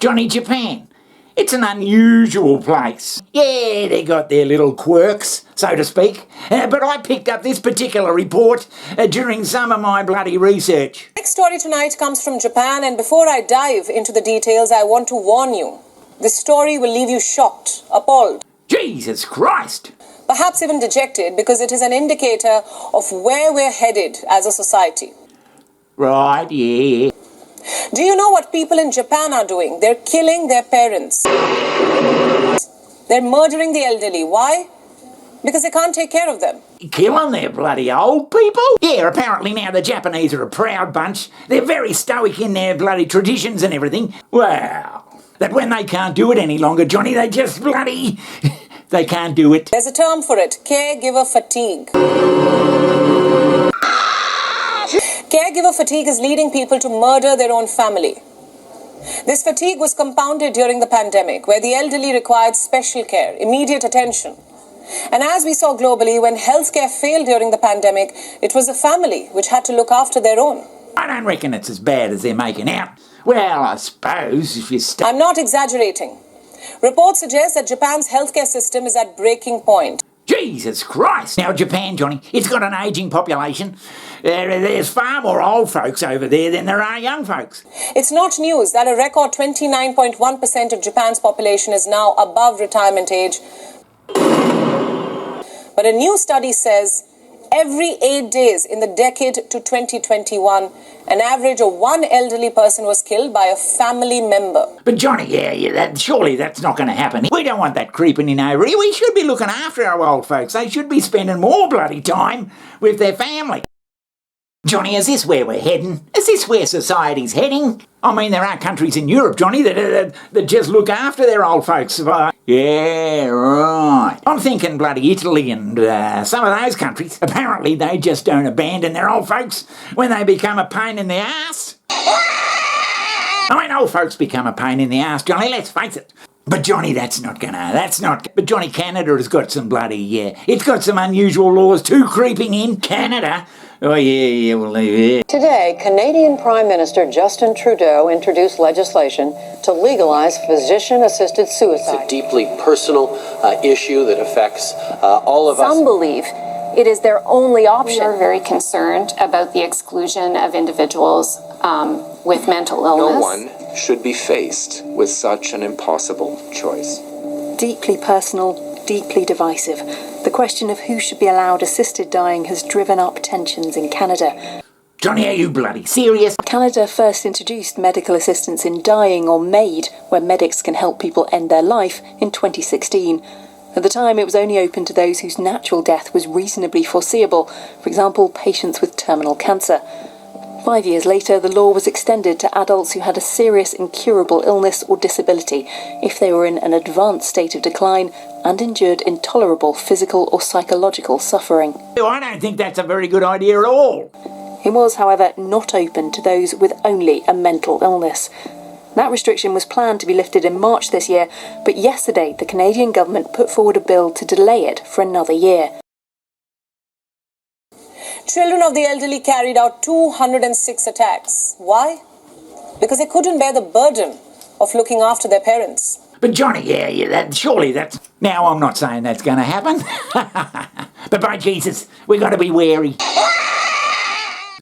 Johnny, Japan. It's an unusual place. Yeah, they got their little quirks, so to speak. But I picked up this particular report during some of my bloody research. Next story tonight comes from Japan, and before I dive into the details, I want to warn you. This story will leave you shocked, appalled. Jesus Christ! Perhaps even dejected, because it is an indicator of where we're headed as a society. Right, yeah. Do you know what people in Japan are doing? They're killing their parents. They're murdering the elderly. Why? Because they can't take care of them. Killing their bloody old people? Yeah, apparently now the Japanese are a proud bunch. They're very stoic in their bloody traditions and everything. Well, that when they can't do it any longer, Johnny, they just bloody... they can't do it. There's a term for it, caregiver fatigue. Caregiver fatigue is leading people to murder their own family. This fatigue was compounded during the pandemic, where the elderly required special care, immediate attention. And as we saw globally, when healthcare failed during the pandemic, it was the family which had to look after their own. I don't reckon it's as bad as they're making out. Well, I suppose if you I'm not exaggerating. Reports suggest that Japan's healthcare system is at breaking point. Jesus Christ! Now Japan, Johnny, it's got an ageing population. There's far more old folks over there than there are young folks. It's not news that a record 29.1% of Japan's population is now above retirement age. But a new study says every 8 days in the decade to 2021, an average of one elderly person was killed by a family member. But Johnny, surely that's not going to happen. We don't want that creeping in over here. We should be looking after our old folks. They should be spending more bloody time with their family. Johnny, is this where we're heading? Is this where society's heading? I mean, there are countries in Europe, Johnny, that just look after their old folks. Yeah, right. I'm thinking bloody Italy and some of those countries. Apparently, they just don't abandon their old folks when they become a pain in the ass. I mean, old folks become a pain in the ass, Johnny, let's face it. But Johnny, but Johnny, Canada has got some it's got some unusual laws too creeping in. Canada? Oh yeah, we'll leave it. Today, Canadian Prime Minister Justin Trudeau introduced legislation to legalize physician-assisted suicide. It's a deeply personal issue that affects all of us. Some believe it is their only option. We are very concerned about the exclusion of individuals with mental illness. No one should be faced with such an impossible choice. Deeply personal, deeply divisive. The question of who should be allowed assisted dying has driven up tensions in Canada. Johnny, are you bloody serious? Canada first introduced medical assistance in dying, or MAID, where medics can help people end their life, in 2016. At the time, it was only open to those whose natural death was reasonably foreseeable, for example, patients with terminal cancer. 5 years later, the law was extended to adults who had a serious incurable illness or disability if they were in an advanced state of decline and endured intolerable physical or psychological suffering. I don't think that's a very good idea at all. It was, however, not open to those with only a mental illness. That restriction was planned to be lifted in March this year, but yesterday the Canadian government put forward a bill to delay it for another year. Children of the elderly carried out 206 attacks. Why? Because they couldn't bear the burden of looking after their parents. But Johnny, surely that's... Now, I'm not saying that's going to happen. But by Jesus, we've got to be wary.